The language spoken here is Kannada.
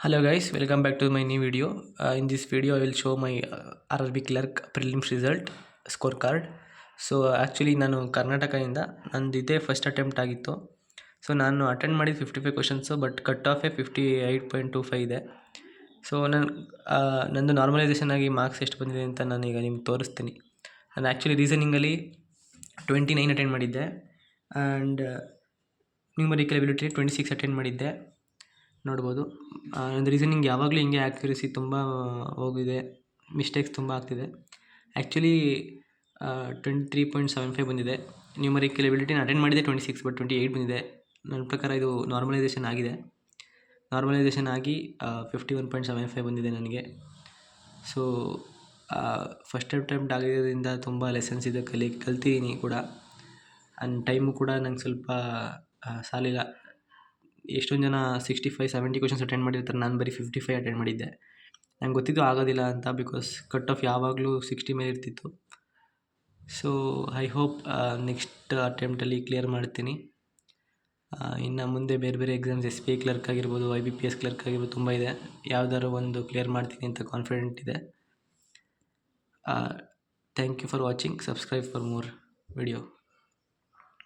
Hello guys, welcome back to my new video. In this video I will show my RRB clerk prelims result scorecard. So actually ನಾನು ಕರ್ನಾಟಕದಿಂದ ನಂದು ಇದೇ ಫಸ್ಟ್ ಅಟೆಂಪ್ಟ್ ಆಗಿತ್ತು. ಸೊ ನಾನು ಅಟೆಂಡ್ ಮಾಡಿದ್ದು 55 ಕ್ವಶನ್ಸು, ಬಟ್ ಕಟ್ ಆಫೇ 58.25 ಇದೆ. ಸೊ ನಂದು ನಾರ್ಮಲೈಸೇಷನ್ ಆಗಿ ಮಾರ್ಕ್ಸ್ ಎಷ್ಟು ಬಂದಿದೆ ಅಂತ ನಾನೀಗ ನಿಮ್ಗೆ ತೋರಿಸ್ತೀನಿ. ನಾನು ಆ್ಯಕ್ಚುಲಿ ರೀಸನಿಂಗಲ್ಲಿ 29 ಅಟೆಂಡ್ ಮಾಡಿದ್ದೆ, ಆ್ಯಂಡ್ ನ್ಯೂಮರಿಕಲ್ ಎಬಿಲಿಟಿ 26 ಅಟೆಂಡ್ ಮಾಡಿದ್ದೆ. ನೋಡ್ಬೋದು ನಂದು ರೀಸನಿಂಗ್ ಯಾವಾಗಲೂ ಹಿಂಗೆ ಆ್ಯಕ್ಯುರಸಿ ತುಂಬ ಹೋಗಿದೆ, ಮಿಸ್ಟೇಕ್ಸ್ ತುಂಬ ಆಗ್ತಿದೆ. ಆ್ಯಕ್ಚುಲಿ 23.75 ಬಂದಿದೆ. ನ್ಯೂಮರಿಕಲ್ ಎಬಿಲಿಟಿನ ಅಟೆಂಡ್ ಮಾಡಿದೆ 26, ಬಟ್ 28 ಬಂದಿದೆ. ನನ್ನ ಪ್ರಕಾರ ಇದು ನಾರ್ಮಲೈಸೇಷನ್ ಆಗಿದೆ. ನಾರ್ಮಲೈಸೇಷನ್ ಆಗಿ 51.75 ಬಂದಿದೆ ನನಗೆ. ಸೊ ಫಸ್ಟ್ ಅಟೆಂಪ್ಟ್ ಆಗಿರೋದ್ರಿಂದ ತುಂಬ ಲೆಸನ್ಸ್ ಇದೆ, ಕಲ್ತಿದ್ದೀನಿ ಕೂಡ. ಆ್ಯಂಡ್ ಟೈಮು ಕೂಡ ನಂಗೆ ಸ್ವಲ್ಪ ಸಾಲಿಲ್ಲ. ಎಷ್ಟೊಂದು ಜನ 65-70 ಕ್ವಶನ್ಸ್ ಅಟೆಂಡ್ ಮಾಡಿರ್ತಾರೆ, ನಾನು ಬರೀ 55 ಅಟೆಂಡ್ ಮಾಡಿದ್ದೆ. ನಂಗೆ ಗೊತ್ತಿದ್ದು ಆಗೋದಿಲ್ಲ ಅಂತ, ಬಿಕಾಸ್ ಕಟ್ ಆಫ್ ಯಾವಾಗಲೂ 60 ಮೇಲೆ ಇರ್ತಿತ್ತು. ಸೊ ಐ ಹೋಪ್ ನೆಕ್ಸ್ಟ್ ಅಟೆಂಪ್ಟಲ್ಲಿ ಕ್ಲಿಯರ್ ಮಾಡ್ತೀನಿ. ಇನ್ನು ಮುಂದೆ ಬೇರೆ ಬೇರೆ ಎಕ್ಸಾಮ್ಸ್ SBI ಕ್ಲರ್ಕ್ ಆಗಿರ್ಬೋದು, IBPS ಕ್ಲರ್ಕ್ ಆಗಿರ್ಬೋದು, ತುಂಬ ಇದೆ. ಯಾವ್ದಾದ್ರು ಒಂದು ಕ್ಲಿಯರ್ ಮಾಡ್ತೀನಿ ಅಂತ ಕಾನ್ಫಿಡೆಂಟ್ ಇದೆ. Thank you for watching. Subscribe for more video.